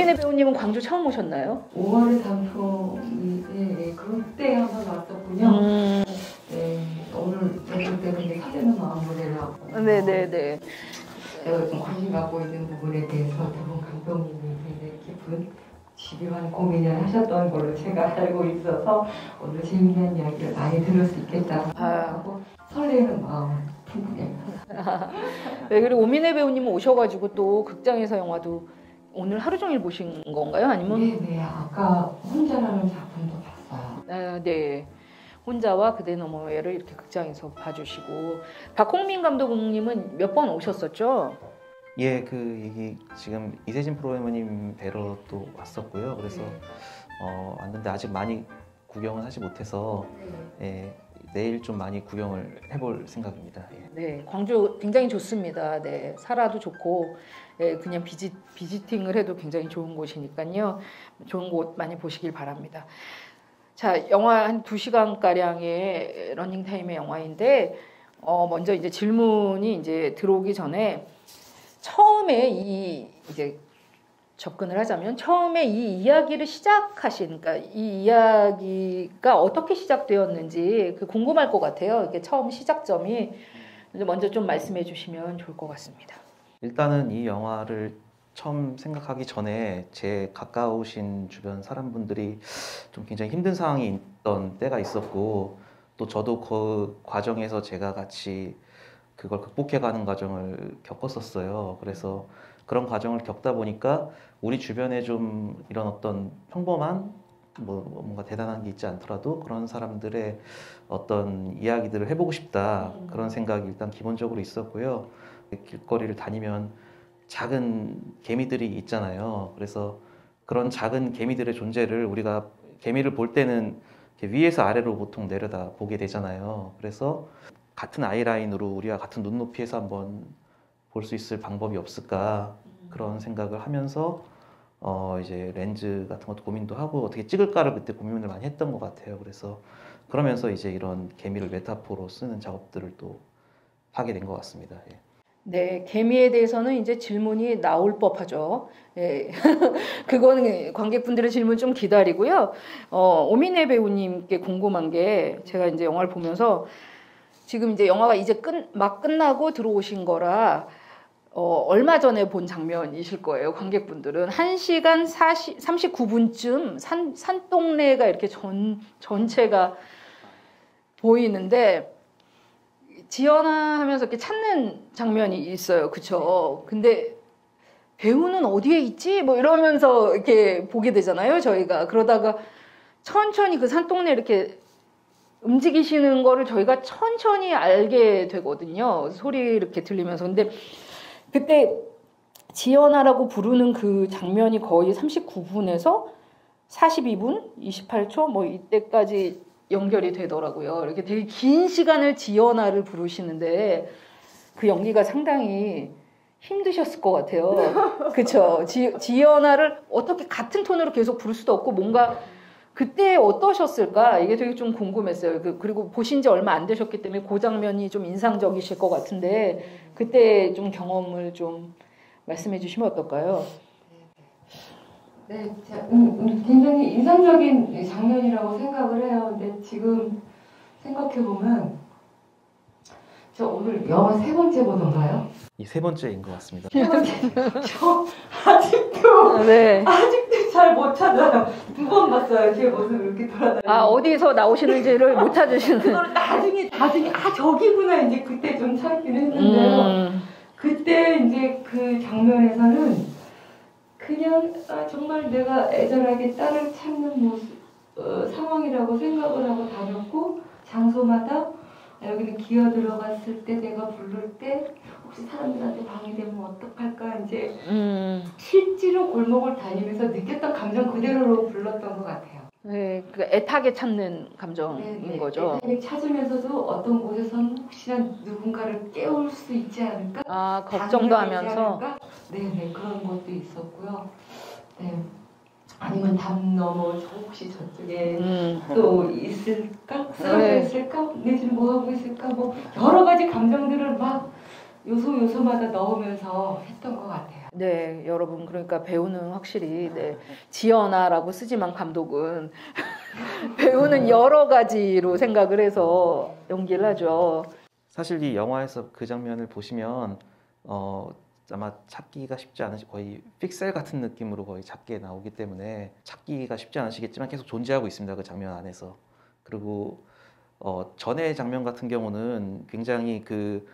오민혜 배우님은 광주 처음 오셨나요? 5월에 단풍이 그때 한번 왔었군요. 네, 오늘 뵀을 때 근데 사진은 마무리라고. 네네네. 제가 좀 관심 갖고 있는 부분에 대해서 두 분 감독님이 굉장히 깊은 집요한 고민을 하셨던 걸로 제가 알고 있어서 오늘 재미난 이야기를 많이 들을 수 있겠다 하고 설레는 마음 풍부해. 네, 그리고 오민혜 배우님은 오셔가지고 또 극장에서 영화도 오늘 하루 종일 보신 건가요? 아니면? 네네, 아까 혼자라는 작품도 봤어요. 아, 네. 혼자와 그대 너머에를 이렇게 극장에서 봐주시고 박홍민 감독님은 몇 번 오셨었죠? 예, 그 얘기 지금 이세진 프로그래머님 뵈러 또 왔었고요. 그래서 왔는데 아직 많이 구경은 하지 못해서 예, 내일 좀 많이 구경을 해볼 생각입니다. 예. 네, 광주 굉장히 좋습니다. 네, 살아도 좋고 예, 그냥 비지팅을 해도 굉장히 좋은 곳이니까요. 좋은 곳 많이 보시길 바랍니다. 자, 영화 한 2시간가량의 러닝타임의 영화인데 먼저 이제 질문이 이제 들어오기 전에 처음에 이제 접근을 하자면 처음에 이 이야기를 시작하신, 그러니까 이 이야기가 어떻게 시작되었는지 궁금할 것 같아요. 이게 처음 시작점이 먼저 좀 말씀해 주시면 좋을 것 같습니다. 일단은 이 영화를 처음 생각하기 전에 제 가까우신 주변 사람분들이 좀 굉장히 힘든 상황이 있던 때가 있었고 또 저도 그 과정에서 제가 같이 그걸 극복해가는 과정을 겪었었어요. 그래서 그런 과정을 겪다 보니까 우리 주변에 좀 이런 어떤 평범한 뭔가 대단한 게 있지 않더라도 그런 사람들의 어떤 이야기들을 해보고 싶다 그런 생각이 일단 기본적으로 있었고요. 길거리를 다니면 작은 개미들이 있잖아요. 그래서 그런 작은 개미들의 존재를 우리가 개미를 볼 때는 위에서 아래로 보통 내려다 보게 되잖아요. 그래서 같은 아이라인으로 우리가 같은 눈높이에서 한번 볼 수 있을 방법이 없을까 그런 생각을 하면서 이제 렌즈 같은 것도 고민도 하고 어떻게 찍을까를 그때 고민을 많이 했던 것 같아요. 그래서 그러면서 이제 이런 개미를 메타포로 쓰는 작업들을 또 하게 된 것 같습니다. 예. 네, 개미에 대해서는 이제 질문이 나올 법하죠. 예. 그거는 관객분들의 질문 좀 기다리고요. 오민혜 배우님께 궁금한 게 제가 이제 영화를 보면서 지금 이제 영화가 이제 막 끝나고 들어오신 거라 얼마 전에 본 장면이실 거예요. 관객분들은 1시간 39분쯤 산동네가 이렇게 전체가 보이는데 지연아 하면서 이렇게 찾는 장면이 있어요. 그쵸? 근데 배우는 어디에 있지? 뭐 이러면서 이렇게 보게 되잖아요. 저희가. 그러다가 천천히 그 산동네 이렇게 움직이시는 거를 저희가 천천히 알게 되거든요. 소리 이렇게 들리면서. 근데 그때 지연아라고 부르는 그 장면이 거의 39분에서 42분, 28초 뭐 이때까지 연결이 되더라고요. 이렇게 되게 긴 시간을 지연아를 부르시는데 그 연기가 상당히 힘드셨을 것 같아요. 그렇죠? 지연아를 어떻게 같은 톤으로 계속 부를 수도 없고 뭔가 그때 어떠셨을까? 이게 되게 좀 궁금했어요. 그리고 보신 지 얼마 안 되셨기 때문에 그 장면이 좀 인상적이실 것 같은데 그때 좀 경험을 좀 말씀해 주시면 어떨까요? 네, 굉장히 인상적인 장면이라고 생각을 해요. 근데 지금 생각해보면 저 오늘 영화 3번째 보던가요? 이 3번째인 것 같습니다. 3번째. 저 아직도 잘 못 찾아요. 2번 봤어요. 제 모습을 이렇게 돌아다니는. 어디서 나오시는지를 못 찾으시는. 그걸 나중에 저기구나 이제 그때 좀 찾긴 했는데요. 그때 이제 그 장면에서는 그냥 정말 내가 애절하게 딸을 찾는 모습 상황이라고 생각을 하고 다녔고 장소마다 여기는 기어 들어갔을 때 내가 부를 때 혹시 사람들한테 방해되면 어떡할까 이제 실제로 골목을 다니면서 느꼈던 감정 그대로 불렀던 것 같아요. 네, 그 애타게 찾는 감정인 거죠. 애타게 찾으면서도 어떤 곳에서는 혹시나 누군가를 깨울 수 있지 않을까? 걱정도 하면서. 네네, 그런 것도 있었고요. 네. 아니면 담 넘어 혹시 저쪽에 또 있을까? 쓰러져 있을까? 내 지금 뭐 하고 있을까? 뭐 여러 가지 감정들을 막 요소마다 넣으면서 했던 것 같아요. 네, 여러분 그러니까 배우는 확실히 네, 지연아라고 쓰지만 감독은 배우는 여러 가지로 생각을 해서 연기를 하죠. 사실 이 영화에서 그 장면을 보시면 아마 찾기가 쉽지 않으시 거의 픽셀 같은 느낌으로 거의 작게 나오기 때문에 찾기가 쉽지 않으시겠지만 계속 존재하고 있습니다. 그 장면 안에서. 그리고 전의 장면 같은 경우는 굉장히 그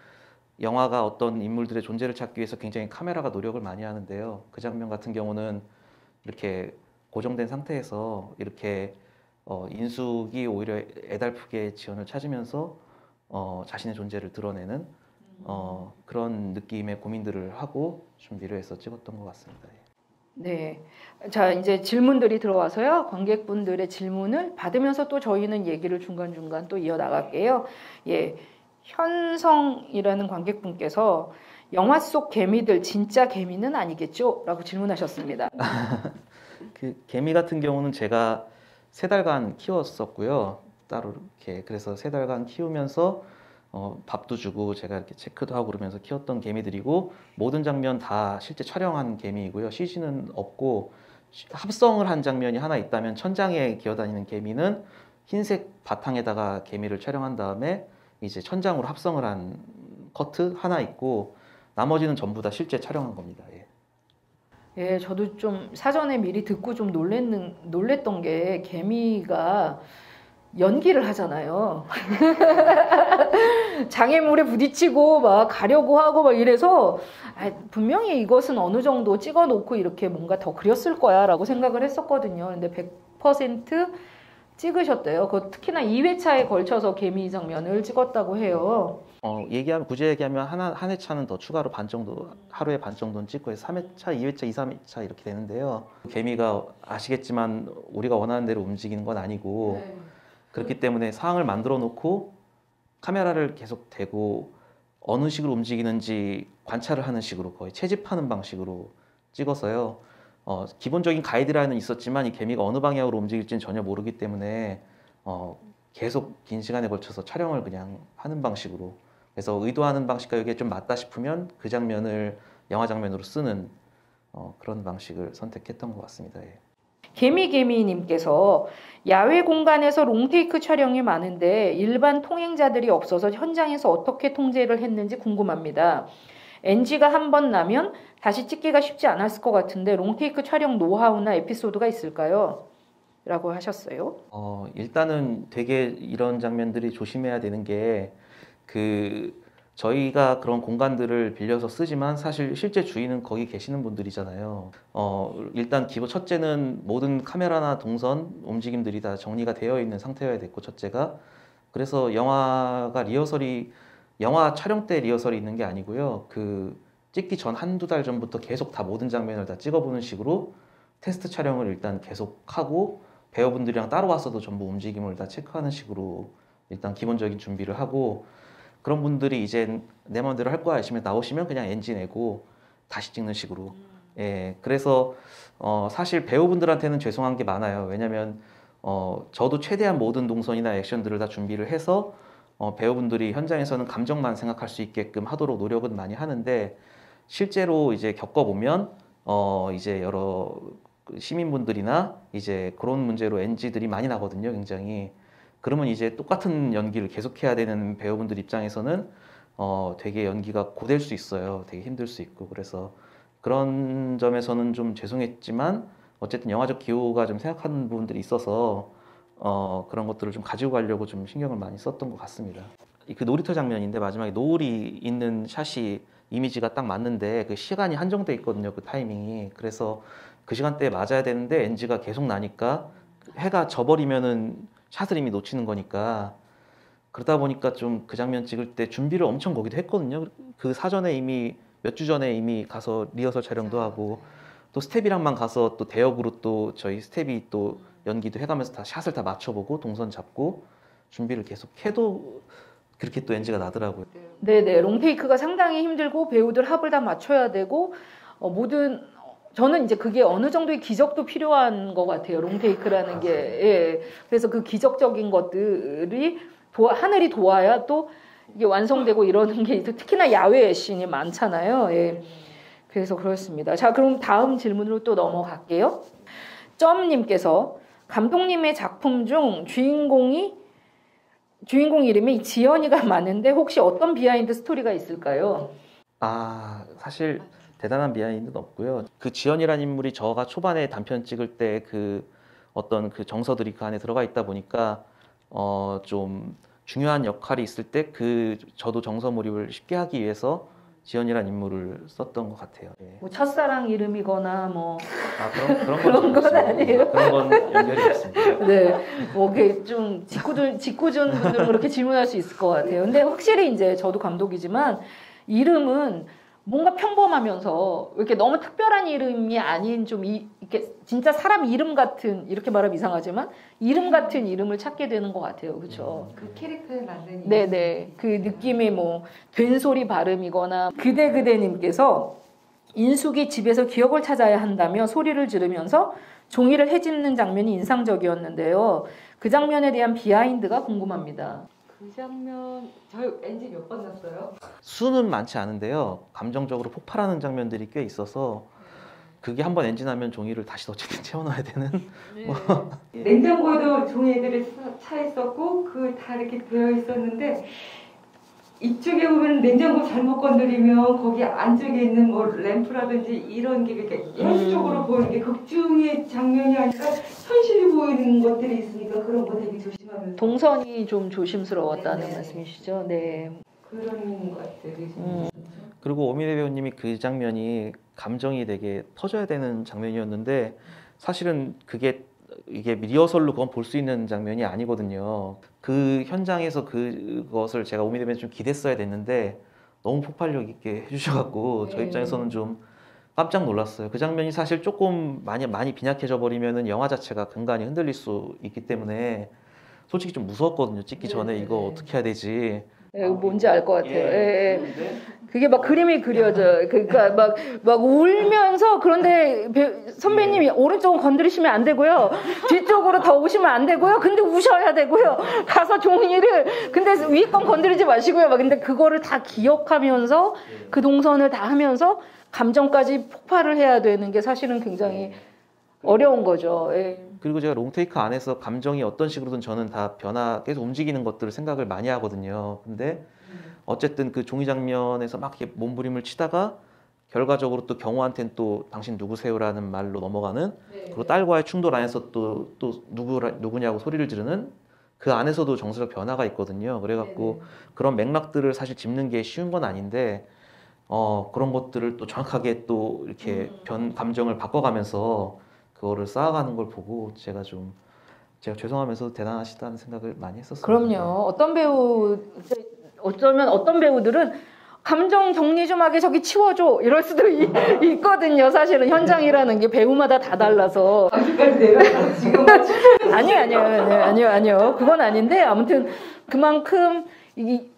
영화가 어떤 인물들의 존재를 찾기 위해서 굉장히 카메라가 노력을 많이 하는데요. 그 장면 같은 경우는 이렇게 고정된 상태에서 이렇게 인숙이 오히려 애달프게 지연을 찾으면서 자신의 존재를 드러내는 그런 느낌의 고민들을 하고 준비를 해서 찍었던 것 같습니다. 네. 자, 이제 질문들이 들어와서요. 관객분들의 질문을 받으면서 또 저희는 얘기를 중간중간 또 이어나갈게요. 예. 현성이라는 관객분께서 영화 속 개미들 진짜 개미는 아니겠죠? 라고 질문하셨습니다. 그 개미 같은 경우는 제가 3달간 키웠었고요. 따로 이렇게 그래서 3달간 키우면서 밥도 주고 제가 이렇게 체크도 하고 그러면서 키웠던 개미들이고 모든 장면 다 실제 촬영한 개미이고요. CG는 없고 합성을 한 장면이 하나 있다면 천장에 기어다니는 개미는 흰색 바탕에다가 개미를 촬영한 다음에 이제 천장으로 합성을 한 커트 하나 있고 나머지는 전부 다 실제 촬영한 겁니다. 예. 예, 저도 좀 사전에 미리 듣고 좀 놀랬던 게 개미가 연기를 하잖아요. 장애물에 부딪히고 막 가려고 하고 막 이래서 분명히 이것은 어느 정도 찍어 놓고 이렇게 뭔가 더 그렸을 거야 라고 생각을 했었거든요. 근데 100% 찍으셨대요. 특히나 2회차에 걸쳐서 개미 장면을 찍었다고 해요. 굳이 얘기하면 한 회차는 더 추가로 반 정도, 하루에 반 정도는 찍고 해서 3회차, 2회차, 2, 3회차 이렇게 되는데요. 개미가 아시겠지만 우리가 원하는 대로 움직이는 건 아니고 네. 그렇기 때문에 상황을 만들어 놓고 카메라를 계속 대고 어느 식으로 움직이는지 관찰을 하는 식으로 거의 채집하는 방식으로 찍어서요. 기본적인 가이드라인은 있었지만 이 개미가 어느 방향으로 움직일지는 전혀 모르기 때문에 계속 긴 시간에 걸쳐서 촬영을 그냥 하는 방식으로 그래서 의도하는 방식과 이게 좀 맞다 싶으면 그 장면을 영화 장면으로 쓰는 그런 방식을 선택했던 것 같습니다. 예. 개미개미님께서 야외 공간에서 롱테이크 촬영이 많은데 일반 통행자들이 없어서 현장에서 어떻게 통제를 했는지 궁금합니다. NG가 한 번 나면 다시 찍기가 쉽지 않았을 것 같은데 롱테이크 촬영 노하우나 에피소드가 있을까요? 라고 하셨어요. 일단은 되게 이런 장면들이 조심해야 되는 게 저희가 그런 공간들을 빌려서 쓰지만 사실 실제 주인은 거기 계시는 분들이잖아요. 일단 첫째는 모든 카메라나 동선 움직임들이 다 정리가 되어 있는 상태여야 됐고 첫째가 그래서 영화 촬영 때 리허설이 있는 게 아니고요. 찍기 전 한두 달 전부터 계속 다 모든 장면을 다 찍어보는 식으로 테스트 촬영을 일단 계속 하고 배우분들이랑 따로 왔어도 전부 움직임을 다 체크하는 식으로 일단 기본적인 준비를 하고 그런 분들이 이제 내 마음대로 할 거야 하시면 나오시면 그냥 NG 내고 다시 찍는 식으로. 예, 그래서 사실 배우분들한테는 죄송한 게 많아요. 왜냐면 저도 최대한 모든 동선이나 액션들을 다 준비를 해서 배우분들이 현장에서는 감정만 생각할 수 있게끔 하도록 노력은 많이 하는데 실제로 이제 겪어보면 이제 여러 시민분들이나 이제 그런 문제로 NG들이 많이 나거든요, 굉장히. 그러면 이제 똑같은 연기를 계속해야 되는 배우분들 입장에서는 되게 연기가 고될 수 있어요. 되게 힘들 수 있고 그래서 그런 점에서는 좀 죄송했지만 어쨌든 영화적 기호가 좀 생각하는 부분들이 있어서 그런 것들을 좀 가지고 가려고 좀 신경을 많이 썼던 것 같습니다. 그 놀이터 장면인데 마지막에 노을이 있는 샷이 이미지가 딱 맞는데 그 시간이 한정돼 있거든요. 그 타이밍이. 그래서 그 시간대에 맞아야 되는데 NG가 계속 나니까 해가 져버리면은 샷을 이미 놓치는 거니까 그러다 보니까 좀 그 장면 찍을 때 준비를 엄청 거기도 했거든요. 그 사전에 이미 몇 주 전에 이미 가서 리허설 촬영도 하고 또 스텝이랑만 가서 또 대역으로 또 저희 스텝이 또 연기도 해가면서 다 샷을 다 맞춰보고 동선 잡고 준비를 계속 해도 그렇게 또 NG가 나더라고요. 네네, 롱테이크가 상당히 힘들고 배우들 합을 다 맞춰야 되고 저는 이제 그게 어느 정도의 기적도 필요한 것 같아요. 롱테이크라는 게. 예. 그래서 그 기적적인 것들이 하늘이 도와야 또 이게 완성되고 이러는 게 특히나 야외 씬이 많잖아요. 예. 그래서 그렇습니다. 자, 그럼 다음 질문으로 또 넘어갈게요. 점님께서 감독님의 작품 중 주인공 이름이 지연이가 많은데 혹시 어떤 비하인드 스토리가 있을까요? 사실 대단한 비하인드는 없고요. 그 지연이라는 인물이 저가 초반에 단편 찍을 때 그 어떤 그 정서들이 그 안에 들어가 있다 보니까 좀 중요한 역할이 있을 때 저도 정서 몰입을 쉽게 하기 위해서 지연이라는 인물을 썼던 것 같아요. 예. 뭐 첫사랑 이름이거나 뭐 그런 건 아니에요? 그런 건 연결이 없습니다. 네, 뭐 이렇게 좀 직구준 분들은 그렇게 질문할 수 있을 것 같아요. 근데 확실히 이제 저도 감독이지만 이름은 뭔가 평범하면서 이렇게 너무 특별한 이름이 아닌 좀 이렇게 진짜 사람 이름 같은, 이렇게 말하면 이상하지만 이름 같은 이름을 찾게 되는 것 같아요. 그렇죠? 그 캐릭터에 맞는 네네. 그 느낌이 뭐 된소리 발음이거나 그대님께서 인숙이 집에서 기억을 찾아야 한다며 소리를 지르면서 종이를 헤집는 장면이 인상적이었는데요. 그 장면에 대한 비하인드가 궁금합니다. 그 장면 저희 엔진 몇 번 났어요? 수는 많지 않은데요. 감정적으로 폭발하는 장면들이 꽤 있어서 그게 한번 엔진하면 종이를 다시 어쨌든 채워넣어야 되는. 네. 냉장고에도 종이들이 차 있었고 그 다 이렇게 되어 있었는데 이쪽에 보면 냉장고 잘못 건드리면 거기 안쪽에 있는 뭐 램프라든지 이런 게 이렇게 현실적으로 보이는 게 극중의 장면이 아니라 현실이 보이는 것들이 있으니까 그런 거 되게 조심하면서. 동선이 좀 조심스러웠다는 네. 말씀이시죠? 네. 그런 것들이 좀. 그리고 오미래 배우님이 그 장면이 감정이 되게 터져야 되는 장면이었는데 사실은 이게 리허설로 그건 볼 수 있는 장면이 아니거든요. 그 현장에서 그것을 제가 오미래 배우님 좀 기댔어야 됐는데 너무 폭발력 있게 해주셔갖고 저 입장에서는 좀 깜짝 놀랐어요. 그 장면이 사실 조금 많이 빈약해져 버리면은 영화 자체가 근간이 흔들릴 수 있기 때문에 솔직히 좀 무서웠거든요. 찍기 전에 이거 어떻게 해야 되지? 네, 뭔지 알 것 같아요. 예. 그게 막 그림이 그려져요. 그러니까 막 울면서, 그런데 선배님이 오른쪽은 건드리시면 안 되고요. 뒤쪽으로 더 오시면 안 되고요. 근데 우셔야 되고요. 가서 종이를, 근데 위에 건 건드리지 마시고요. 막 근데 그거를 다 기억하면서 그 동선을 다 하면서 감정까지 폭발을 해야 되는 게 사실은 굉장히 어려운 거죠. 예. 그리고 제가 롱테이크 안에서 감정이 어떤 식으로든 저는 다 계속 움직이는 것들을 생각을 많이 하거든요. 근데 어쨌든 그 종이 장면에서 막 이렇게 몸부림을 치다가 결과적으로 또 경호한테는 또 당신 누구세요라는 말로 넘어가는, 그리고 딸과의 충돌 안에서 또 누구냐고 소리를 지르는 그 안에서도 정서적 변화가 있거든요. 그래갖고 그런 맥락들을 사실 짚는 게 쉬운 건 아닌데 그런 것들을 또 정확하게 또 이렇게 감정을 바꿔가면서 그거를 쌓아가는 걸 보고 제가 죄송하면서도 대단하시다는 생각을 많이 했었어요. 그럼요. 어쩌면 어떤 배우들은 감정 정리 좀 하게 저기 치워줘 이럴 수도 있거든요. 사실은 현장이라는 게 배우마다 다 달라서. 아직까지 내려가 지금. 아니요. 그건 아닌데 아무튼 그만큼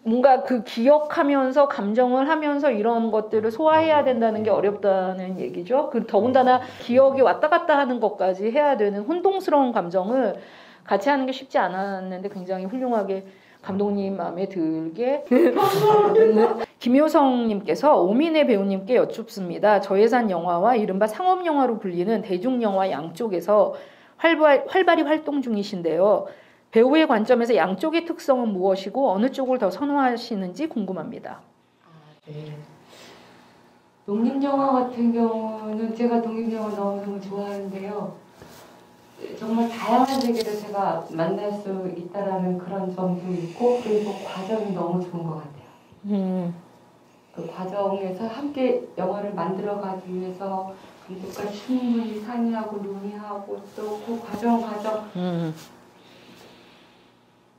뭔가 그 기억하면서 감정을 하면서 이런 것들을 소화해야 된다는 게 어렵다는 얘기죠. 더군다나 기억이 왔다 갔다 하는 것까지 해야 되는 혼동스러운 감정을 같이 하는 게 쉽지 않았는데 굉장히 훌륭하게 감독님 마음에 들게. 김효성님께서 오민혜 배우님께 여쭙습니다. 저예산 영화와 이른바 상업 영화로 불리는 대중영화 양쪽에서 활발히 활동 중이신데요. 배우의 관점에서 양쪽의 특성은 무엇이고 어느 쪽을 더 선호하시는지 궁금합니다. 네. 독립영화 같은 경우는 제가 독립영화 너무너무 좋아하는데요. 정말 다양한 세계를 제가 만날 수 있다라는 그런 점도 있고, 그리고 과정이 너무 좋은 것 같아요. 그 과정에서 함께 영화를 만들어가기 위해서 감독과 충분히 상의하고 논의하고 또 그 과정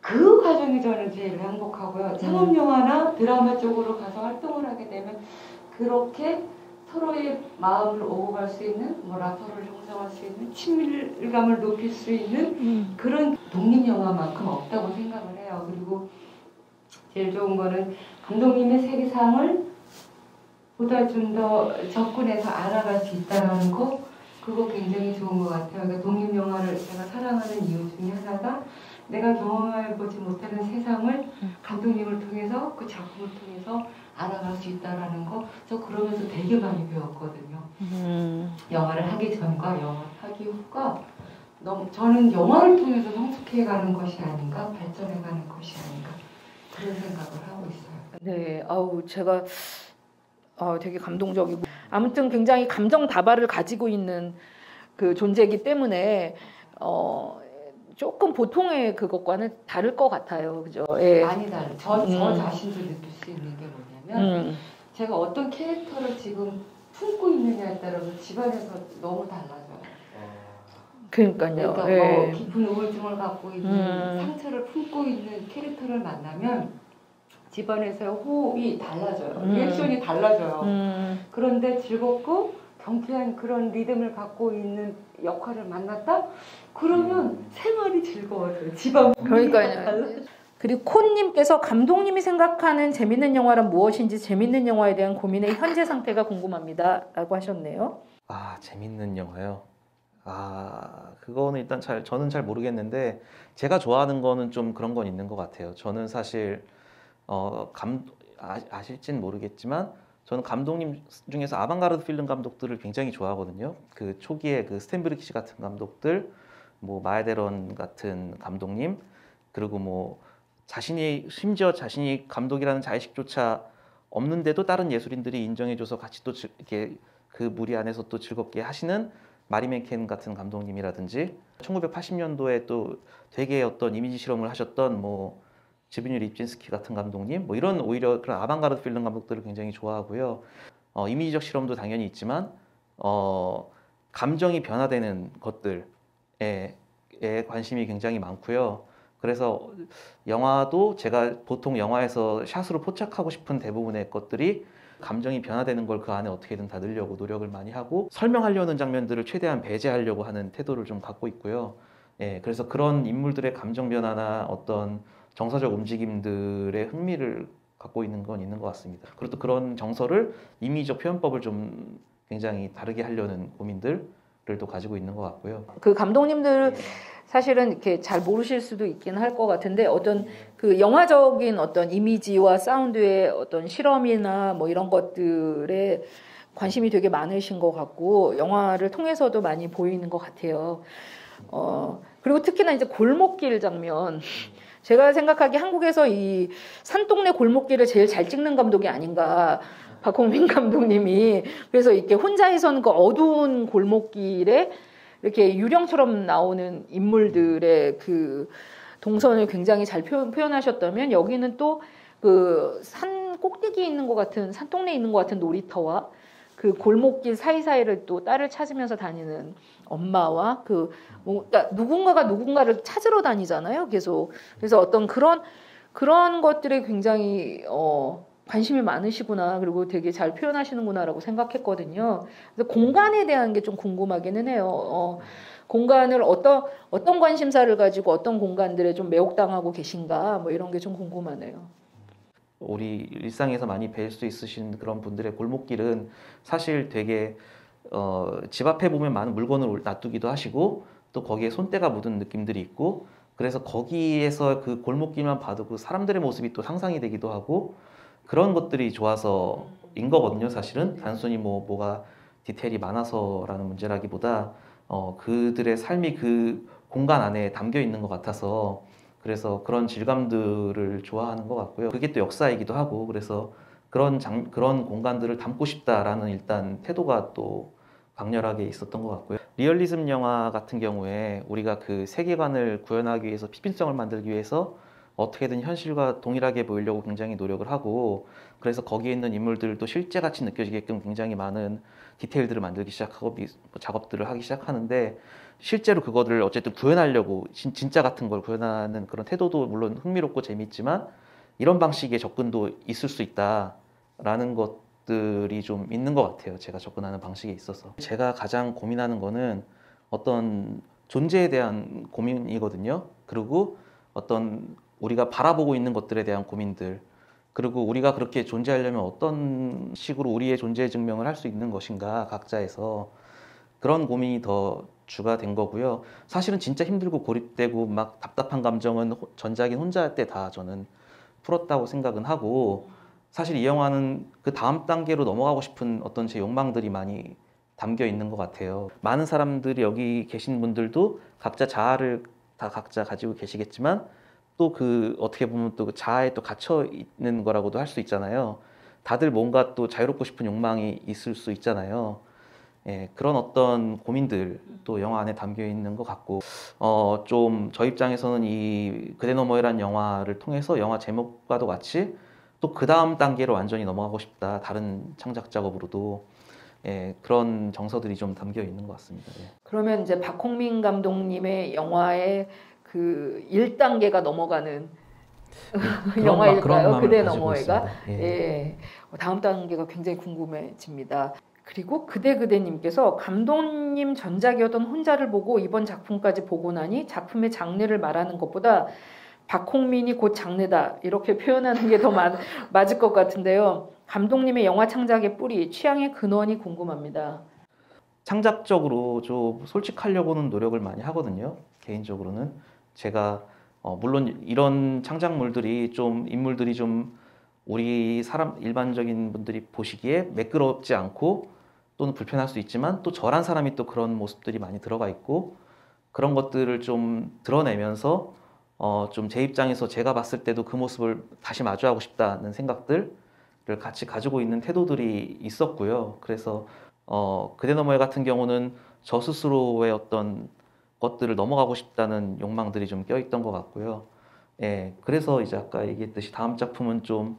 그 과정이 저는 제일 행복하고요. 상업영화나 드라마 쪽으로 가서 활동을 하게 되면 그렇게 서로의 마음을 오고 갈 수 있는, 라포를 형성할 수 있는, 친밀감을 높일 수 있는 그런 독립영화만큼 없다고 생각을 해요. 그리고 제일 좋은 거는 감독님의 세계상을 보다 좀 더 접근해서 알아갈 수 있다는 거, 그거 굉장히 좋은 것 같아요. 그러니까 독립영화를 제가 사랑하는 이유 중에 하나가 내가 경험해보지 못하는 세상을 감독님을 통해서 그 작품을 통해서 알아갈 수 있다라는 거 저 그러면서 되게 많이 배웠거든요. 영화를 하기 전과 영화를 하기 후가 저는 영화를 통해서 성숙해가는 것이 아닌가 발전해가는 것이 아닌가 그런 생각을 하고 있어요. 네, 제가 되게 감동적이고 아무튼 굉장히 감정 다발을 가지고 있는 그 존재이기 때문에 조금 보통의 그것과는 다를 것 같아요, 그죠? 예. 많이 다른. 저 자신도 느낄 수 있는 게 뭐냐면 제가 어떤 캐릭터를 지금 품고 있느냐에 따라서 집안에서 너무 달라져요. 그러니까요. 그러니까 예. 뭐 깊은 우울증을 갖고 있는 상처를 품고 있는 캐릭터를 만나면 집안에서의 호흡이 달라져요. 리액션이 달라져요. 그런데 즐겁고 경쾌한 그런 리듬을 갖고 있는 역할을 만났다? 그러면 생활이 즐거워져요. 집안 그러니까요. 그리고 콘님께서 감독님이 생각하는 재밌는 영화란 무엇인지 재밌는 영화에 대한 고민의 현재 상태가 궁금합니다. 라고 하셨네요. 재밌는 영화요? 그거는 일단 저는 잘 모르겠는데 제가 좋아하는 거는 좀 그런 건 있는 것 같아요. 저는 사실 아실진 모르겠지만 저는 감독님 중에서 아방가르드 필름 감독들을 굉장히 좋아하거든요. 그 초기에 그 스탠브리키시 같은 감독들, 뭐 마에데런 같은 감독님, 그리고 뭐 심지어 자신이 감독이라는 자의식조차 없는데도 다른 예술인들이 인정해줘서 같이 또 이렇게 그 무리 안에서 또 즐겁게 하시는 마리 맨켄 같은 감독님이라든지 1980년도에 또 되게 어떤 이미지 실험을 하셨던 뭐 지브니 립진스키 같은 감독님, 뭐 이런 오히려 그런 아방가르드 필름 감독들을 굉장히 좋아하고요. 이미지적 실험도 당연히 있지만 감정이 변화되는 것들에 관심이 굉장히 많고요. 그래서 영화도 제가 보통 영화에서 샷으로 포착하고 싶은 대부분의 것들이 감정이 변화되는 걸 그 안에 어떻게든 다 넣으려고 노력을 많이 하고 설명하려는 장면들을 최대한 배제하려고 하는 태도를 좀 갖고 있고요. 그래서 그런 인물들의 감정 변화나 어떤 정서적 움직임들의 흥미를 갖고 있는 건 있는 것 같습니다. 그리고 또 그런 정서를 이미지적 표현법을 좀 굉장히 다르게 하려는 고민들을 또 가지고 있는 것 같고요. 그 감독님들 사실은 이렇게 잘 모르실 수도 있긴 할 것 같은데 어떤 그 영화적인 어떤 이미지와 사운드의 어떤 실험이나 뭐 이런 것들에 관심이 되게 많으신 것 같고 영화를 통해서도 많이 보이는 것 같아요. 그리고 특히나 이제 골목길 장면. 제가 생각하기에 한국에서 이 산동네 골목길을 제일 잘 찍는 감독이 아닌가. 박홍민 감독님이. 그래서 이렇게 혼자에서는 그 어두운 골목길에 이렇게 유령처럼 나오는 인물들의 그 동선을 굉장히 잘 표현하셨다면 여기는 또 그 산 꼭대기에 있는 것 같은 산동네에 있는 것 같은 놀이터와 그 골목길 사이사이를 또 딸을 찾으면서 다니는 엄마와 그러니까 누군가가 누군가를 찾으러 다니잖아요. 계속. 그래서 어떤 그런 것들에 굉장히 관심이 많으시구나. 그리고 되게 잘 표현하시는구나라고 생각했거든요. 그래서 공간에 대한 게 좀 궁금하기는 해요. 공간을 어떤 관심사를 가지고 어떤 공간들에 좀 매혹당하고 계신가 뭐 이런 게 좀 궁금하네요. 우리 일상에서 많이 뵐 수 있으신 그런 분들의 골목길은 사실 되게 집 앞에 보면 많은 물건을 놔두기도 하시고 또 거기에 손때가 묻은 느낌들이 있고 그래서 거기에서 그 골목길만 봐도 그 사람들의 모습이 또 상상이 되기도 하고 그런 것들이 좋아서인 거거든요. 사실은 단순히 뭐가 디테일이 많아서라는 문제라기보다 그들의 삶이 그 공간 안에 담겨 있는 것 같아서 그래서 그런 질감들을 좋아하는 것 같고요. 그게 또 역사이기도 하고 그래서 그런 공간들을 담고 싶다라는 일단 태도가 또 강렬하게 있었던 것 같고요. 리얼리즘 영화 같은 경우에 우리가 그 세계관을 구현하기 위해서 피빈성을 만들기 위해서 어떻게든 현실과 동일하게 보이려고 굉장히 노력을 하고 그래서 거기에 있는 인물들도 실제같이 느껴지게끔 굉장히 많은 디테일들을 만들기 시작하고 작업들을 하기 시작하는데 실제로 그거를 어쨌든 구현하려고 진짜 같은 걸 구현하는 그런 태도도 물론 흥미롭고 재미있지만 이런 방식의 접근도 있을 수 있다라는 것들이 좀 있는 것 같아요. 제가 접근하는 방식에 있어서. 제가 가장 고민하는 거는 어떤 존재에 대한 고민이거든요. 그리고 어떤 우리가 바라보고 있는 것들에 대한 고민들 그리고 우리가 그렇게 존재하려면 어떤 식으로 우리의 존재 증명을 할 수 있는 것인가 각자에서 그런 고민이 더 주가 된 거고요. 사실은 진짜 힘들고 고립되고 막 답답한 감정은 전작인 혼자 할 때 다 저는 풀었다고 생각은 하고, 사실 이 영화는 그 다음 단계로 넘어가고 싶은 어떤 제 욕망들이 많이 담겨 있는 것 같아요. 많은 사람들이 여기 계신 분들도 각자 자아를 다 각자 가지고 계시겠지만 또 그 어떻게 보면 또 그 자아에 또 갇혀 있는 거라고도 할 수 있잖아요. 다들 뭔가 또 자유롭고 싶은 욕망이 있을 수 있잖아요. 예, 그런 어떤 고민들도 영화 안에 담겨 있는 것 같고, 좀 저 입장에서는 이 그대 너머에란 영화를 통해서 영화 제목과도 같이 또 그 다음 단계로 완전히 넘어가고 싶다. 다른 창작 작업으로도. 예, 그런 정서들이 좀 담겨 있는 것 같습니다. 예. 그러면 이제 박홍민 감독님의 영화의 그 1단계가 넘어가는 영화일까요? 그대 너머에가. 예. 예. 다음 단계가 굉장히 궁금해집니다. 그리고 그대님께서 감독님 전작이었던 혼자를 보고 이번 작품까지 보고 나니 작품의 장르를 말하는 것보다 박홍민이 곧 장르다 이렇게 표현하는 게 더 맞을 것 같은데요. 감독님의 영화 창작의 뿌리, 취향의 근원이 궁금합니다. 창작적으로 좀 솔직하려고는 노력을 많이 하거든요. 개인적으로는 제가 물론 이런 창작물들이 좀 인물들이 좀 우리 사람 일반적인 분들이 보시기에 매끄럽지 않고 또는 불편할 수 있지만 또 저란 사람이 또 그런 모습들이 많이 들어가 있고 그런 것들을 좀 드러내면서 좀 제 입장에서 제가 봤을 때도 그 모습을 다시 마주하고 싶다는 생각들을 같이 가지고 있는 태도들이 있었고요. 그래서 그대 너머에 같은 경우는 저 스스로의 어떤 것들을 넘어가고 싶다는 욕망들이 좀 껴있던 것 같고요. 예, 그래서 이제 아까 얘기했듯이 다음 작품은 좀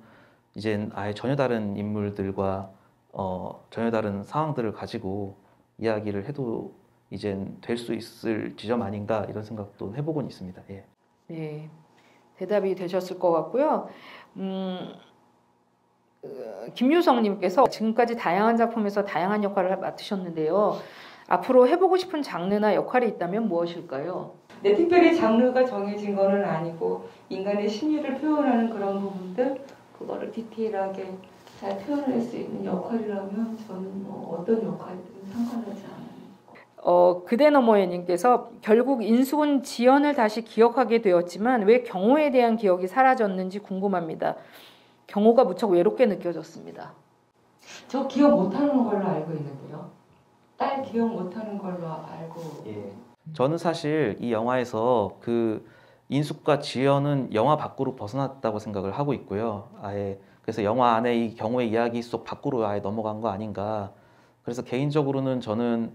이젠 아예 전혀 다른 인물들과 전혀 다른 상황들을 가지고 이야기를 해도 이젠 될 수 있을 지점 아닌가 이런 생각도 해보곤 있습니다. 예. 네, 대답이 되셨을 것 같고요. 김유성님께서 지금까지 다양한 작품에서 다양한 역할을 맡으셨는데요. 앞으로 해보고 싶은 장르나 역할이 있다면 무엇일까요? 네, 특별히 장르가 정해진 거는 아니고 인간의 심리를 표현하는 그런 부분들 그거를 디테일하게 잘 표현할 수 있는 역할이라면 저는 뭐 어떤 역할이든 상관하지 않아요. 그대 너머에님께서 결국 인숙은 지연을 다시 기억하게 되었지만 왜 경호에 대한 기억이 사라졌는지 궁금합니다. 경호가 무척 외롭게 느껴졌습니다. 저 기억 못하는 걸로 알고 있는데요. 딸 기억 못하는 걸로 알고. 예. 저는 사실 이 영화에서 그 인숙과 지연은 영화 밖으로 벗어났다고 생각을 하고 있고요. 아예 그래서 영화 안에 이 경호의 이야기 속 밖으로 아예 넘어간 거 아닌가. 그래서 개인적으로는 저는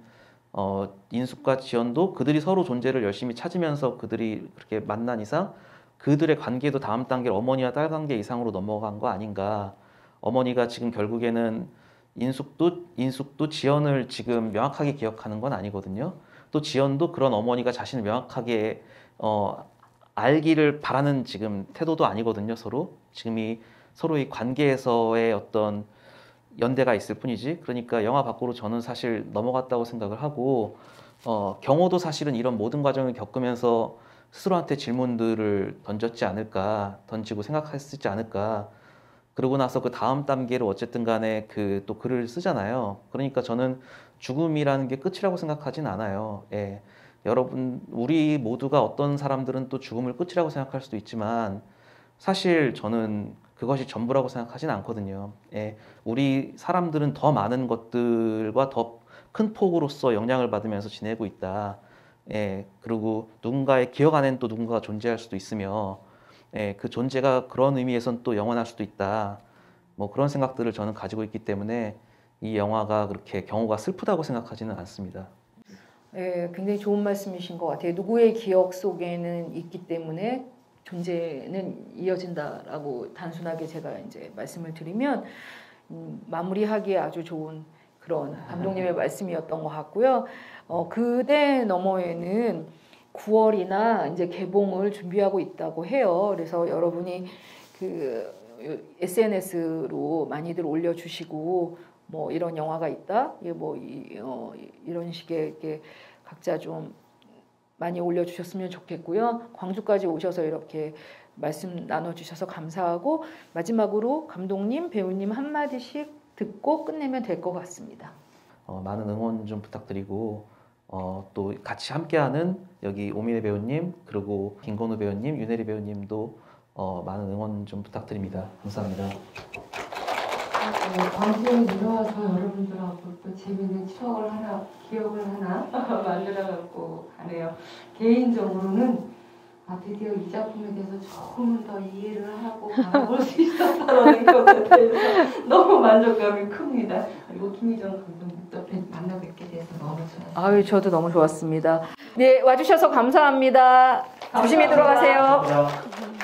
인숙과 지연도 그들이 서로 존재를 열심히 찾으면서 그들이 그렇게 만난 이상 그들의 관계도 다음 단계 어머니와 딸 관계 이상으로 넘어간 거 아닌가. 어머니가 지금 결국에는 인숙도 지연을 지금 명확하게 기억하는 건 아니거든요. 또 지연도 그런 어머니가 자신을 명확하게 알기를 바라는 지금 태도도 아니거든요. 지금이 서로의 관계에서의 어떤 연대가 있을 뿐이지. 그러니까 영화 밖으로 저는 사실 넘어갔다고 생각을 하고 경호도 사실은 이런 모든 과정을 겪으면서 스스로한테 질문들을 던지고 생각했지 않을까. 그러고 나서 그 다음 단계로 어쨌든 간에 또 글을 쓰잖아요. 그러니까 저는 죽음이라는 게 끝이라고 생각하진 않아요. 예. 여러분, 우리 모두가 어떤 사람들은 또 죽음을 끝이라고 생각할 수도 있지만 사실 저는 그것이 전부라고 생각하진 않거든요. 예. 우리 사람들은 더 많은 것들과 더 큰 폭으로서 영향을 받으면서 지내고 있다. 예. 그리고 누군가의 기억 안에는 또 누군가가 존재할 수도 있으며 예, 그 존재가 그런 의미에선 또 영원할 수도 있다. 뭐 그런 생각들을 저는 가지고 있기 때문에 이 영화가 그렇게 경호가 슬프다고 생각하지는 않습니다. 예, 굉장히 좋은 말씀이신 것 같아요. 누구의 기억 속에는 있기 때문에 존재는 이어진다라고 단순하게 제가 이제 말씀을 드리면 마무리하기에 아주 좋은 그런 감독님의 말씀이었던 것 같고요. 그대 너머에는 9월이나 이제 개봉을 준비하고 있다고 해요. 그래서 여러분이 그 SNS로 많이들 올려주시고 뭐 이런 영화가 있다, 이런 식의 이렇게 각자 좀 많이 올려주셨으면 좋겠고요. 광주까지 오셔서 이렇게 말씀 나눠주셔서 감사하고 마지막으로 감독님, 배우님 한마디씩 듣고 끝내면 될 것 같습니다. 많은 응원 좀 부탁드리고 또 같이 함께하는 여기 오민혜 배우님 그리고 김건우 배우님, 윤혜리 배우님도 많은 응원 좀 부탁드립니다. 감사합니다. 광주에 내려와서 여러분들하고 또 재미있는 추억을 하나, 기억을 하나 만들어갖고 가네요. 개인적으로는 드디어 이 작품에 대해서 조금은 더 이해를 하고 바라볼 수 있었다는 것 같아서 너무 만족감이 큽니다. 그리고 김희정 감독님 또 만나 뵙게 돼서 너무 좋았습니다. 아유, 저도 너무 좋았습니다. 네, 와주셔서 감사합니다. 조심히 들어가세요. 감사합니다.